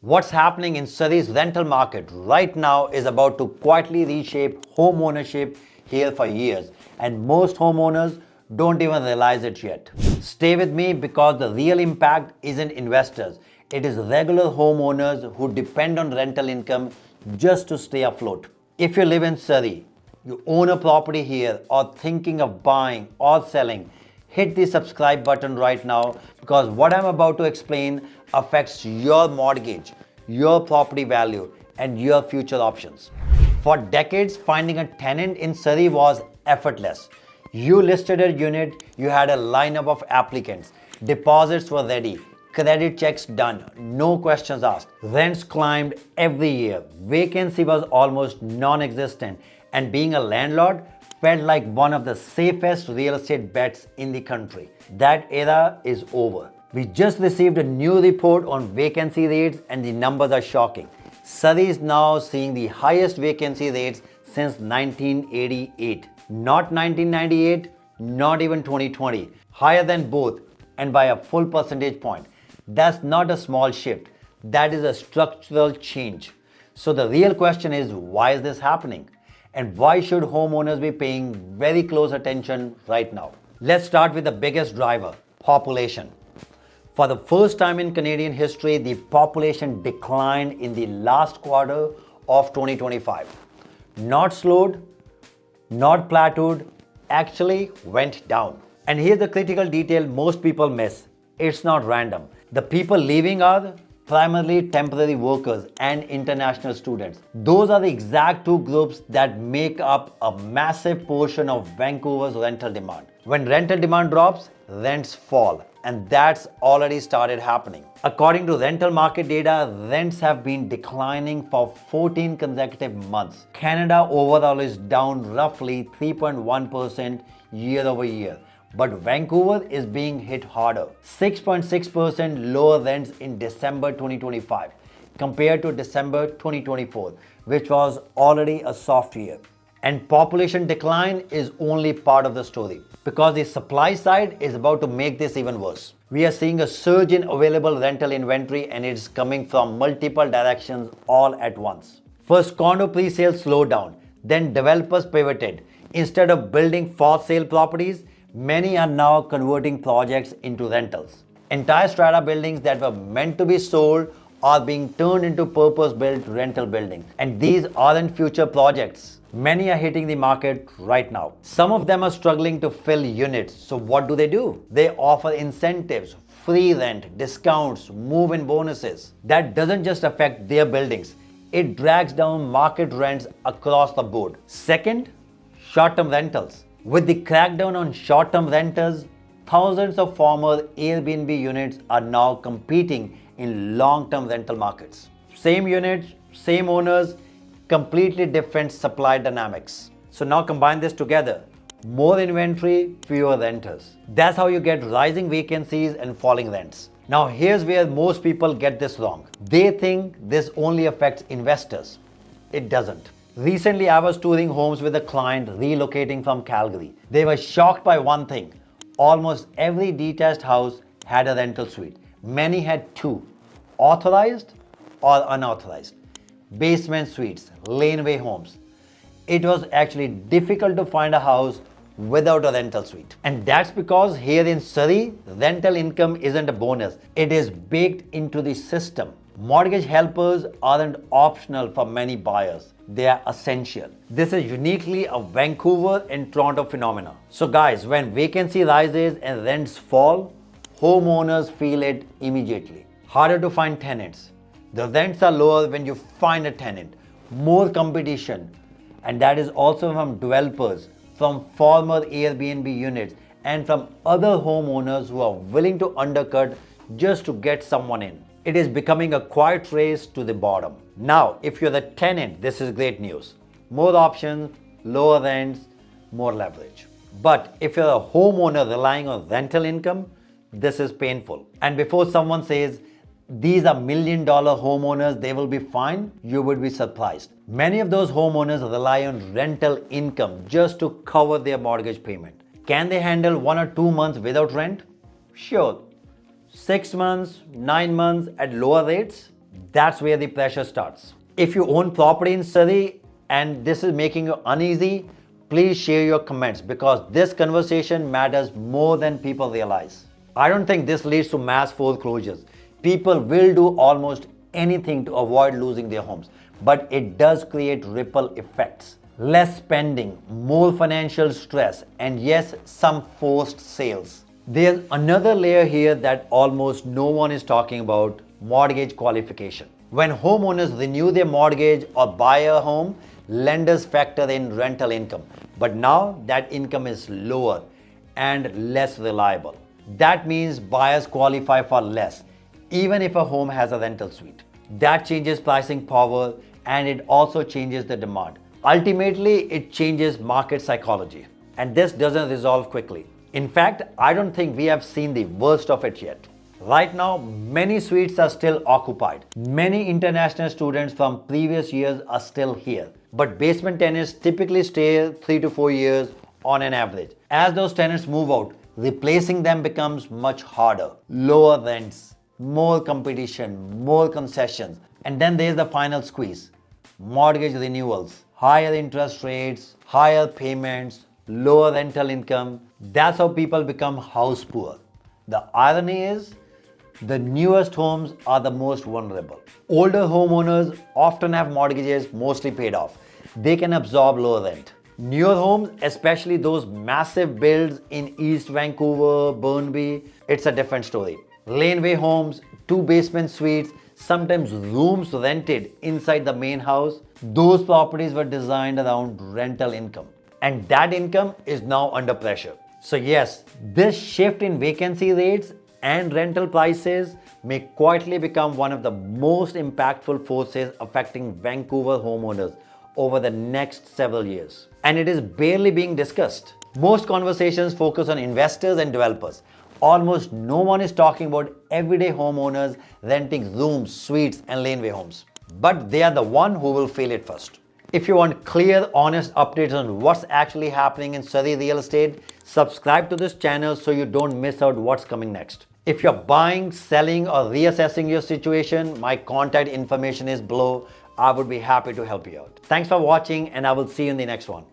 What's happening in Surrey's rental market right now is about to quietly reshape home ownership here for years, and most homeowners don't even realize it yet. Stay with me because the real impact isn't investors, it is regular homeowners who depend on rental income just to stay afloat. If you live in Surrey, you own a property here, or thinking of buying or selling, hit the subscribe button right now because what I'm about to explain affects your mortgage, your property value, and your future options. For decades, finding a tenant in Surrey was effortless. You listed a unit, you had a lineup of applicants, deposits were ready, credit checks done, no questions asked. Rents climbed every year, vacancy was almost non-existent, and being a landlord felt like one of the safest real estate bets in the country. That era is over. We just received a new report on vacancy rates and the numbers are shocking. Surrey is now seeing the highest vacancy rates since 1988. Not 1998, not even 2020. Higher than both and by a full percentage point. That's not a small shift. That is a structural change. So the real question is, why is this happening? And why should homeowners be paying very close attention right now? Let's start with the biggest driver, population. For the first time in Canadian history, the population declined in the last quarter of 2025. Not slowed, not plateaued, actually went down. And here's the critical detail most people miss. It's not random. The people leaving are primarily temporary workers and international students. Those are the exact two groups that make up a massive portion of Vancouver's rental demand. When rental demand drops, rents fall, and that's already started happening. According to rental market data, rents have been declining for 14 consecutive months. Canada overall is down roughly 3.1% year over year. But Vancouver is being hit harder. 6.6% lower rents in December 2025 compared to December 2024, which was already a soft year. And population decline is only part of the story because the supply side is about to make this even worse. We are seeing a surge in available rental inventory and it's coming from multiple directions all at once. First, condo pre-sales slowed down, then developers pivoted. Instead of building for sale properties, many are now converting projects into rentals. Entire strata buildings that were meant to be sold are being turned into purpose-built rental buildings. And these aren't future projects. Many are hitting the market right now. Some of them are struggling to fill units. So what do? They offer incentives, free rent, discounts, move-in bonuses. That doesn't just affect their buildings. It drags down market rents across the board. Second, short-term rentals. With the crackdown on short-term renters, thousands of former Airbnb units are now competing in long-term rental markets. Same units, same owners, completely different supply dynamics. So now combine this together. More inventory, fewer renters. That's how you get rising vacancies and falling rents. Now here's where most people get this wrong. They think this only affects investors. It doesn't. Recently, I was touring homes with a client relocating from Calgary. They were shocked by one thing. Almost every detached house had a rental suite. Many had two, authorized or unauthorized. Basement suites, laneway homes. It was actually difficult to find a house without a rental suite. And that's because here in Surrey, rental income isn't a bonus. It is baked into the system. Mortgage helpers aren't optional for many buyers. They are essential. This is uniquely a Vancouver and Toronto phenomenon. So guys, when vacancy rises and rents fall, homeowners feel it immediately. Harder to find tenants. The rents are lower when you find a tenant. More competition. And that is also from developers, from former Airbnb units, and from other homeowners who are willing to undercut just to get someone in. It is becoming a quiet race to the bottom. Now, if you're the tenant, this is great news. More options, lower rents, more leverage. But if you're a homeowner relying on rental income, this is painful. And before someone says, these are $1 million homeowners, they will be fine, you would be surprised. Many of those homeowners rely on rental income just to cover their mortgage payment. Can they handle 1 or 2 months without rent? Sure. 6 months, 9 months at lower rates, That's where the pressure starts. If you own property in Surrey and this is making you uneasy, please share your comments because this conversation matters more than people realize. I don't think this leads to mass foreclosures. People will do almost anything to avoid losing their homes, but it does create ripple effects. Less spending, more financial stress, and yes, some forced sales. There's another layer here that almost no one is talking about: mortgage qualification. When homeowners renew their mortgage or buy a home, lenders factor in rental income. But now that income is lower and less reliable. That means buyers qualify for less, even if a home has a rental suite. That changes pricing power and it also changes the demand. Ultimately, it changes market psychology. And this doesn't resolve quickly. In fact, I don't think we have seen the worst of it yet. Right now, many suites are still occupied. Many international students from previous years are still here. But basement tenants typically stay 3 to 4 years on an average. As those tenants move out, replacing them becomes much harder. Lower rents, more competition, more concessions. And then there's the final squeeze: mortgage renewals, higher interest rates, higher payments, lower rental income. That's how people become house poor. The irony is, the newest homes are the most vulnerable. Older homeowners often have mortgages mostly paid off. They can absorb lower rent. Newer homes, especially those massive builds in East Vancouver, Burnaby, it's a different story. Laneway homes, 2 basement suites, sometimes rooms rented inside the main house. Those properties were designed around rental income. And that income is now under pressure. So yes, this shift in vacancy rates and rental prices may quietly become one of the most impactful forces affecting Vancouver homeowners over the next several years. And it is barely being discussed. Most conversations focus on investors and developers. Almost no one is talking about everyday homeowners renting rooms, suites, and laneway homes. But they are the one who will feel it first. If you want clear, honest updates on what's actually happening in Surrey real estate, subscribe to this channel so you don't miss out what's coming next. If you're buying, selling, or reassessing your situation, my contact information is below. I would be happy to help you out. Thanks for watching, and I will see you in the next one.